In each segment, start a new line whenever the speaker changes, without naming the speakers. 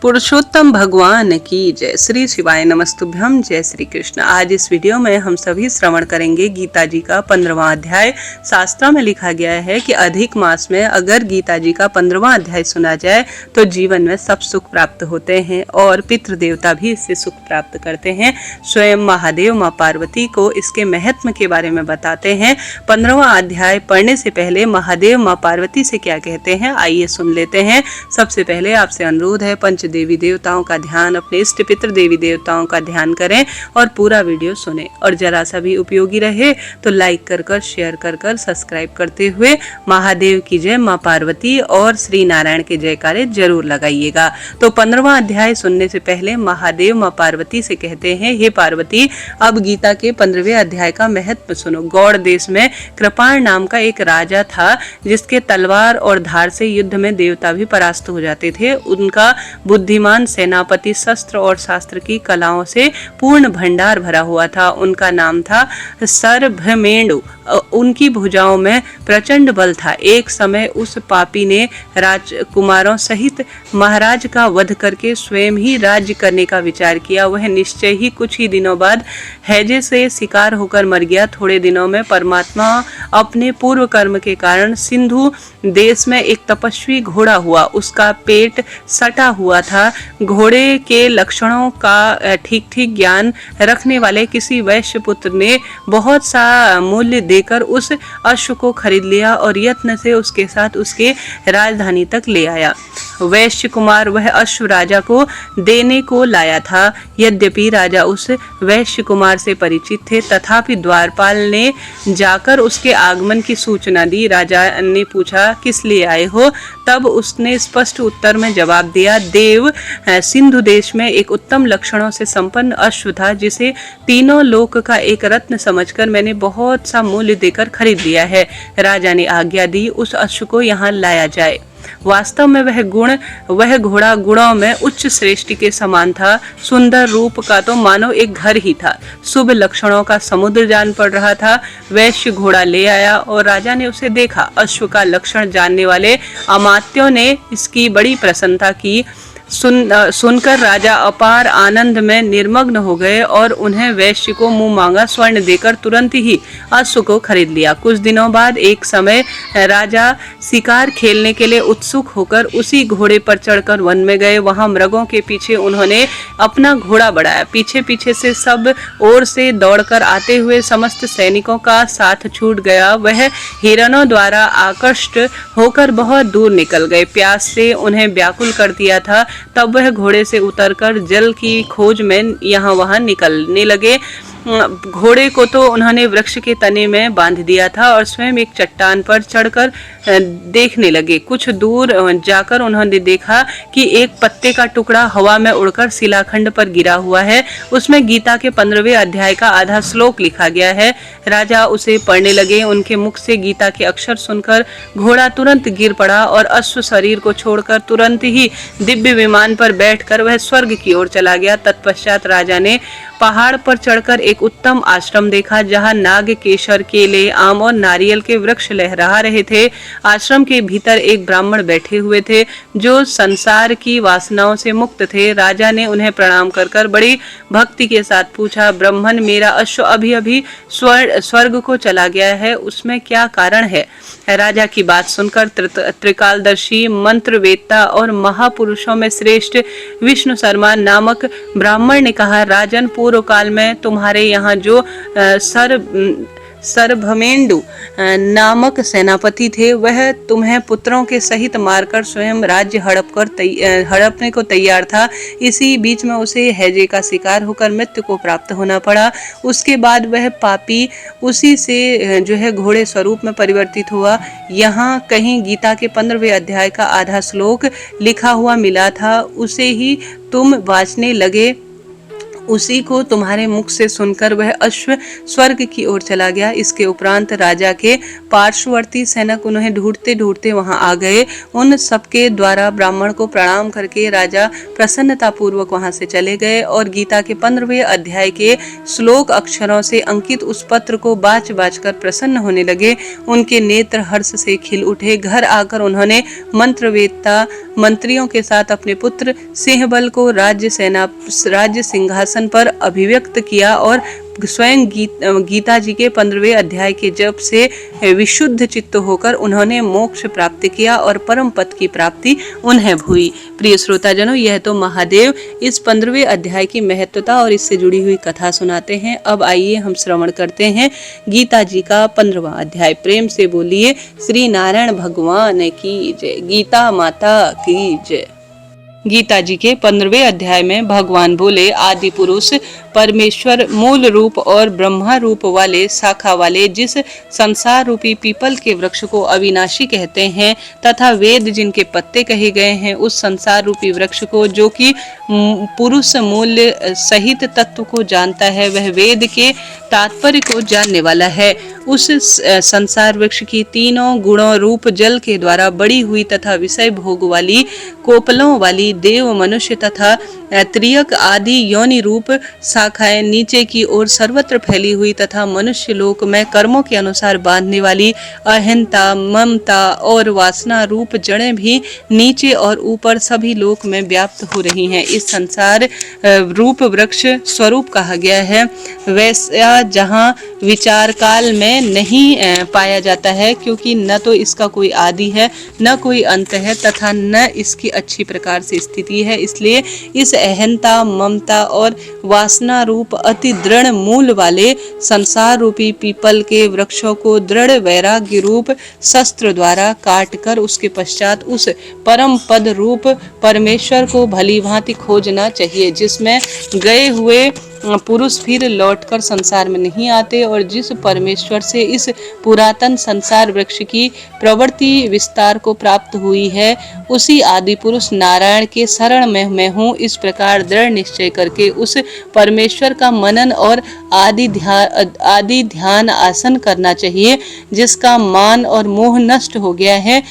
पुरुषोत्तम भगवान की जय। श्री शिवाय नमस्तुभ्यम। जय श्री कृष्ण। आज इस वीडियो में हम सभी श्रवण करेंगे गीता जी का 15वां अध्याय। शास्त्रों में लिखा गया है कि अधिक मास में अगर गीता जी का 15वां अध्याय सुना जाए तो जीवन में सब सुख प्राप्त होते हैं और पितृ देवता भी इससे सुख प्राप्त करते हैं। स्वयं महादेव माँ पार्वती को इसके महत्व के बारे में बताते हैं। 15वां अध्याय पढ़ने से पहले महादेव माँ पार्वती से क्या कहते हैं आइए सुन लेते हैं। सबसे पहले आपसे अनुरोध है पंच देवी देवताओं का ध्यान, अपने इष्ट पितृ देवी देवताओं का ध्यान करें और पूरा वीडियो सुने और जरा सा भी उपयोगी रहे तो लाइक कर शेयर कर सब्सक्राइब करते हुए महादेव की जय, माँ पार्वती और श्री नारायण के जयकारे जरूर लगाइएगा। तो 15वां अध्याय सुनने से पहले महादेव माँ पार्वती से कहते हैं, हे पार्वती अब गीता के 15वें अध्याय का महत्व सुनो। गौड़ देश में कृपाण नाम का एक राजा था जिसके तलवार और धार से युद्ध में देवता भी परास्त हो जाते थे। उनका बुद्धिमान सेनापति शस्त्र और शास्त्र की कलाओं से पूर्ण भंडार भरा हुआ था। उनका नाम था सर्भमेंडु। उनकी भुजाओं में प्रचंड बल था। एक समय उस पापी ने राजकुमारों सहित महाराज का वध करके स्वयं ही राज्य करने का विचार किया। वह निश्चय ही कुछ ही दिनों बाद हैजे से शिकार होकर मर गया। थोड़े दिनों में परमात्मा अपने पूर्व कर्म के कारण सिंधु देश में एक तपस्वी घोड़ा हुआ। उसका पेट सटा हुआ था। घोड़े के लक्षणों का ठीक ठीक ज्ञान रखने वाले किसी वैश्य पुत्र ने बहुत सा मूल्य देकर उस अश्व को खरीद लिया और यत्न से उसके साथ उसके राजधानी तक ले आया। वैश्य कुमार वह अश्व राजा को देने को लाया था। यद्यपि राजा उस वैश्य कुमार से परिचित थे तथापि द्वारपाल ने जाकर उसके आगमन की सूचना दी। राजा ने पूछा किस लिए आए हो? तब उसने स्पष्ट उत्तर में जवाब दिया, देव सिंधु देश में एक उत्तम लक्षणों से संपन्न अश्व था जिसे तीनों लोक का एक रत्न समझकर मैंने बहुत सा मूल्य देकर खरीद लिया है। राजा ने आज्ञा दी उस अश्व को यहाँ लाया जाए। वास्तव में वह घोड़ा गुणों में उच्च श्रेष्ठ के समान था। सुंदर रूप का तो मानो एक घर ही था। शुभ लक्षणों का समुद्र जान पड़ रहा था। वैश्य घोड़ा ले आया और राजा ने उसे देखा। अश्व का लक्षण जानने वाले अमात्यों ने इसकी बड़ी प्रशंसा की। सुनकर राजा अपार आनंद में निर्मग्न हो गए और उन्हें वैश्य को मुंह मांगा स्वर्ण देकर तुरंत ही अश्व को खरीद लिया। कुछ दिनों बाद एक समय राजा शिकार खेलने के लिए उत्सुक होकर उसी घोड़े पर चढ़कर वन में गए। वहां मृगों के पीछे उन्होंने अपना घोड़ा बढ़ाया। पीछे पीछे से सब ओर से दौड़कर आते हुए समस्त सैनिकों का साथ छूट गया। वह हिरणों द्वारा आकृष्ट होकर बहुत दूर निकल गए। प्यास से उन्हें व्याकुल कर दिया था। तब वह घोड़े से उतरकर जल की खोज में यहाँ वहाँ निकलने लगे। घोड़े को तो उन्होंने वृक्ष के तने में बांध दिया था और स्वयं एक चट्टान पर चढ़कर देखने लगे। कुछ दूर जाकर उन्होंने देखा कि एक पत्ते का टुकड़ा हवा में उड़कर शिलाखंड पर गिरा हुआ है। उसमें गीता के 15वें अध्याय का आधा श्लोक लिखा गया है। राजा उसे पढ़ने लगे। उनके मुख से गीता के अक्षर सुनकर घोड़ा तुरंत गिर पड़ा और अश्व शरीर को छोड़कर तुरंत ही दिव्य विमान पर बैठकर वह स्वर्ग की ओर चला गया। तत्पश्चात राजा ने पहाड़ पर चढ़कर एक उत्तम आश्रम देखा जहां नाग, केसर, केले, आम और नारियल के वृक्ष लहरा रहे थे। आश्रम के भीतर एक ब्राह्मण बैठे हुए थे जो संसार की वासनाओं से मुक्त थे। राजा ने उन्हें प्रणाम कर बड़ी भक्ति के साथ पूछा, ब्राह्मण मेरा अश्व अभी अभी स्वर्ग को चला गया है, उसमें क्या कारण है? राजा की बात सुनकर त्रिकालदर्शी, मंत्रवेत्ता और महापुरुषों में श्रेष्ठ विष्णु शर्मा नामक ब्राह्मण ने कहा, राजन पूर्व काल में तुम्हारे यहाँ जो सर्भमेंडु नामक सेनापति थे वह तुम्हें पुत्रों के सहित मारकर स्वयं राज्य हड़पने को तैयार था। इसी बीच में उसे हैजे का शिकार होकर मृत्यु को प्राप्त होना पड़ा। उसके बाद वह पापी उसी से जो है घोड़े स्वरूप में परिवर्तित हुआ। यहाँ कहीं गीता के 15वें अध्याय का आधा श्लोक लिखा हुआ मिला था, उसे ही तुम वाचने लगे। उसी को तुम्हारे मुख से सुनकर वह अश्व स्वर्ग की ओर चला गया। इसके उपरांत राजा के पार्श्ववर्ती सैनिक उन्हें ढूंढते ढूंढते वहां आ गए। उन सबके द्वारा ब्राह्मण को प्रणाम करके राजा प्रसन्नता पूर्वक वहां से चले गए और गीता के 15वें अध्याय के श्लोक अक्षरों से अंकित उस पत्र को बाच बाच कर प्रसन्न होने लगे। उनके नेत्र हर्ष से खिल उठे। घर आकर उन्होंने मंत्रवेत्ता मंत्रियों के साथ अपने पुत्र सिंहबल को राज्य सिंहासन पर अभिव्यक्त किया और स्वयं गीता जी के 15वें अध्याय के जप से विशुद्ध चित्त होकर उन्होंने मोक्ष प्राप्त किया और परम पद की प्राप्ति उन्हें हुई। प्रिय श्रोताजनों, यह तो महादेव इस 15वें अध्याय की महत्वता और इससे जुड़ी हुई कथा सुनाते हैं। अब आइए हम श्रवण करते हैं गीता जी का 15वां अध्याय। प्रेम से बोलिए श्री नारायण भगवान की जय, गीता माता की जय। गीता जी के 15वें अध्याय में भगवान बोले, आदि पुरुष परमेश्वर मूल रूप और ब्रह्मा रूप वाले शाखा वाले जिस संसार रूपी पीपल के वृक्ष को अविनाशी कहते हैं तथा वेद जिनके पत्ते कहे गए हैं, उस संसार रूपी वृक्ष को जो कि पुरुष मूल्य सहित तत्व को जानता है, वह वेद के तात्पर्य को जानने वाला है। उस संसार वृक्ष की तीनों गुणों रूप जल के द्वारा बड़ी हुई तथा विषय भोग वाली कोपलों वाली देव मनुष्य तथा त्रियक आदि योनि रूप शाखाएं नीचे की ओर सर्वत्र फैली हुई तथा मनुष्य लोक में कर्मों के अनुसार बांधने वाली अहंता ममता और वासना रूप जड़ें भी नीचे और ऊपर सभी लोक में व्याप्त हो रही हैं। इस संसार रूप वृक्ष स्वरूप कहा गया है, वैसा जहाँ विचार काल में नहीं पाया जाता है, क्योंकि न तो इसका कोई आदि है न कोई अंत है तथा न इसकी अच्छी प्रकार से स्थिति है। इसलिए इस अहंता ममता और वासना रूप अति दृढ़ मूल वाले संसार रूपी पीपल के वृक्षों को दृढ़ वैराग्य रूप शस्त्र द्वारा काटकर उसके पश्चात उस परम पद रूप परमेश्वर को भली भांति खोजना चाहिए, जिसमें गए हुए पुरुष फिर लौटकर संसार में नहीं आते और जिस परमेश्वर से इस पुरातन संसार वृक्ष की प्रवृत्ति विस्तार को प्राप्त हुई है, उसी आदि पुरुष नारायण के शरण में मैं हूँ। इस प्रकार दृढ़ निश्चय करके उस परमेश्वर का मनन और आदि ध्यान आसन करना चाहिए, जिसका मान और मोह नष्ट हो गया है।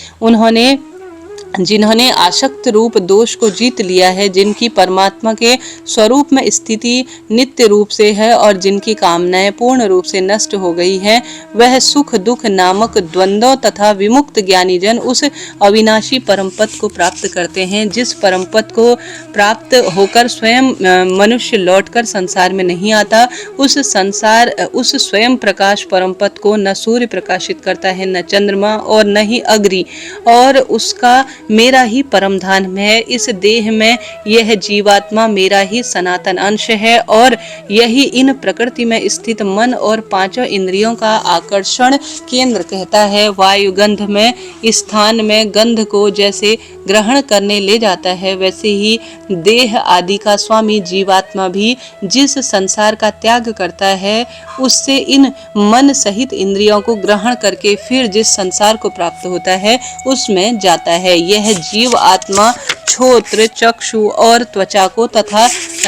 जिन्होंने आसक्त रूप दोष को जीत लिया है, जिनकी परमात्मा के स्वरूप में स्थिति नित्य रूप से है और जिनकी कामनाएं पूर्ण रूप से नष्ट हो गई है, वह सुख दुख नामक द्वंद्वों तथा विमुक्त ज्ञानी जन उस अविनाशी परम पद को प्राप्त करते हैं। जिस परम पद को प्राप्त होकर स्वयं मनुष्य लौटकर संसार में नहीं आता, उस स्वयं प्रकाश परम पद को न सूर्य प्रकाशित करता है, न चंद्रमा और न ही अग्नि, और उसका मेरा ही परम धाम है। इस देह में यह जीवात्मा मेरा ही सनातन अंश है और यही इन प्रकृति में स्थित मन और पांचों इंद्रियों का आकर्षण केंद्र कहता है। वायु गंध में स्थान में गंध को जैसे ग्रहण करने ले जाता है, वैसे ही देह आदि का स्वामी जीवात्मा भी जिस संसार का त्याग करता है, उससे इन मन सहित इंद्रियों को ग्रहण करके फिर जिस संसार को प्राप्त होता है उसमें जाता है। यह जीव आत्मा श्रोत्र चक्षु और त्वचा को तथा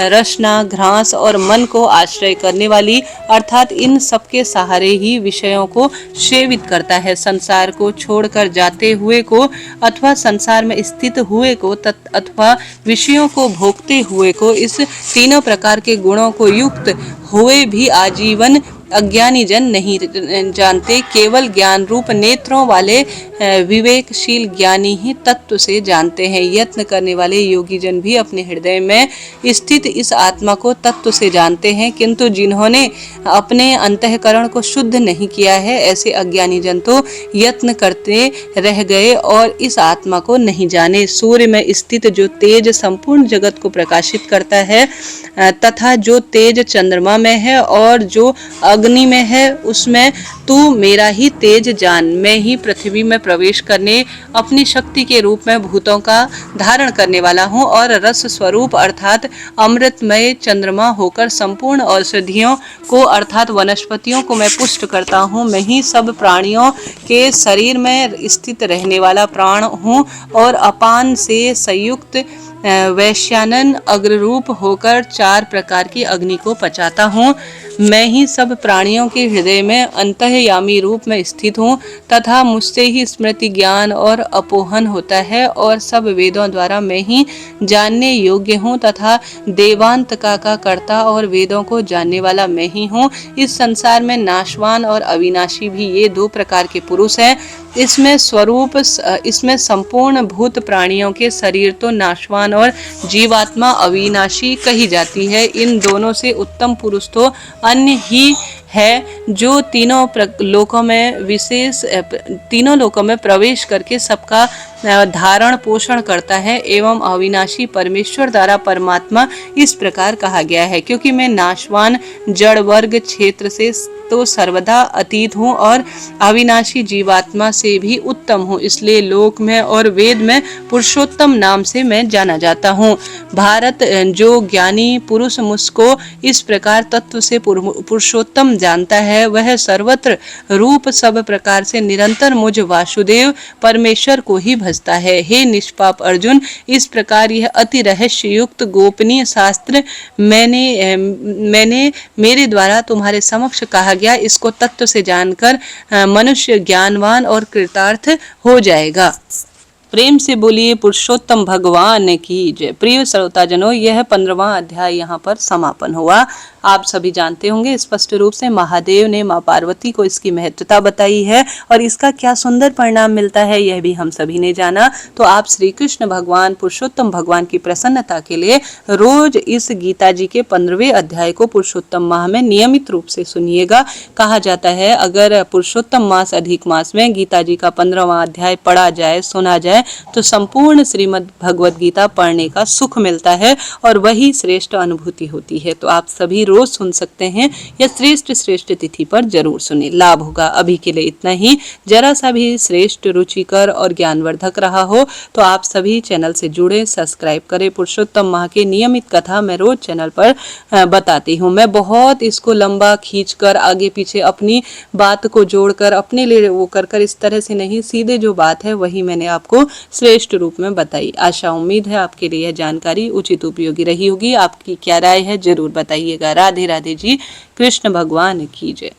रसना घ्रास और मन को आश्रय करने वाली अर्थात इन सबके सहारे ही विषयों को सेवित करता है। संसार को छोड़कर जाते हुए को अथवा संसार में स्थित हुए को अथवा विषयों को भोगते हुए को, इस तीनों प्रकार के गुणों को युक्त हुए भी आजीवन अज्ञानी जन नहीं जानते। केवल ज्ञान रूप नेत्रों वाले विवेकशील ज्ञानी ही तत्व से जानते हैं। यत्न करने वाले योगी जन भी अपने हृदय में स्थित इस आत्मा को तत्व से जानते हैं, किंतु जिन्होंने अपने अंतःकरण को शुद्ध नहीं किया है, ऐसे अज्ञानी जन तो यत्न करते रह गए और इस आत्मा को नहीं जाने। सूर्य में स्थित जो तेज संपूर्ण जगत को प्रकाशित करता है तथा जो तेज चंद्रमा में है और जो अग्नि में है, उसमें तू मेरा ही तेज जान। मैं ही पृथ्वी में प्रवेश करने अपनी शक्ति के रूप में भूतों का धारण करने वाला हूँ और रस स्वरूप अर्थात अमृतमय चंद्रमा होकर संपूर्ण औषधियों को अर्थात वनस्पतियों को मैं पुष्ट करता हूँ। मैं ही सब प्राणियों के शरीर में स्थित रहने वाला प्राण हूँ और अपान से संयुक्त वैश्यानन अग्ररूप होकर 4 प्रकार की अग्नि को पचाता हूँ। मैं ही सब प्राणियों के हृदय में अंतर्यामी रूप में स्थित हूँ तथा मुझसे ही स्मृति, ज्ञान और अपोहन होता है और सब वेदों द्वारा मैं ही जानने योग्य हूँ तथा देवांतका का कर्ता और वेदों को जानने वाला मैं ही हूँ। इस संसार में नाशवान और अविनाशी भी ये 2 प्रकार के पुरुष हैं। इसमें संपूर्ण भूत प्राणियों के शरीर तो नाशवान और जीवात्मा अविनाशी कही जाती है। इन दोनों से उत्तम पुरुष तो अन्य ही है जो तीनों लोकों में प्रवेश करके सबका धारण पोषण करता है एवं अविनाशी परमेश्वर द्वारा परमात्मा इस प्रकार कहा गया है। क्योंकि मैं नाशवान जड़ वर्ग क्षेत्र से तो सर्वदा अतीत हूँ और अविनाशी जीवात्मा से भी उत्तम हूँ, इसलिए लोक में और वेद में पुरुषोत्तम नाम से मैं जाना जाता हूँ। भारत, जो ज्ञानी पुरुष मुझको इस प्रकार तत्व से पुरुषोत्तम जानता है वह सर्वत्र रूप सब प्रकार से निरंतर मुझ वासुदेव परमेश्वर को ही भजता है। हे निष्पाप अर्जुन, इस प्रकार यह अति रहस्य युक्त गोपनीय शास्त्र मैंने मेरे द्वारा तुम्हारे समक्ष कहा गया। इसको तत्व से जानकर मनुष्य ज्ञानवान और कृतार्थ हो जाएगा। प्रेम से बोलिए पुरुषोत्तम भगवान की जय। प्रिय श्रोताजनों, यह 15वां अध्याय यहाँ पर समापन हुआ। आप सभी जानते होंगे स्पष्ट रूप से महादेव ने माँ पार्वती को इसकी महत्वता बताई है और इसका क्या सुंदर परिणाम मिलता है यह भी हम सभी ने जाना। तो आप श्री कृष्ण भगवान, पुरुषोत्तम भगवान की प्रसन्नता के लिए रोज इस गीता जी के 15वें अध्याय को पुरुषोत्तम माह में नियमित रूप से सुनिएगा। कहा जाता है अगर पुरुषोत्तम मास अधिक मास में गीता जी का 15वां अध्याय पढ़ा जाए, सुना जाए तो संपूर्ण श्रीमद् भगवद गीता पढ़ने का सुख मिलता है और वही श्रेष्ठ अनुभूति होती है। तो आप सभी रोज सुन सकते हैं या श्रेष्ठ तिथि पर जरूर सुने, लाभ होगा। अभी के लिए इतना ही। जरा सा भी श्रेष्ठ, रुचिकर और ज्ञानवर्धक रहा हो तो आप सभी चैनल से जुड़े, सब्सक्राइब करें। पुरुषोत्तम माह की नियमित कथा मैं रोज चैनल पर बताती हूँ। मैं बहुत इसको लंबा खींचकर आगे पीछे अपनी बात को जोड़कर अपने लिए वो कर इस तरह से नहीं, सीधे जो बात है वही मैंने आपको श्रेष्ठ रूप में बताई। आशा उम्मीद है आपके लिए यह जानकारी उचित उपयोगी रही होगी। आपकी क्या राय है जरूर बताइएगा। राधे राधे जी। कृष्ण भगवान की जय।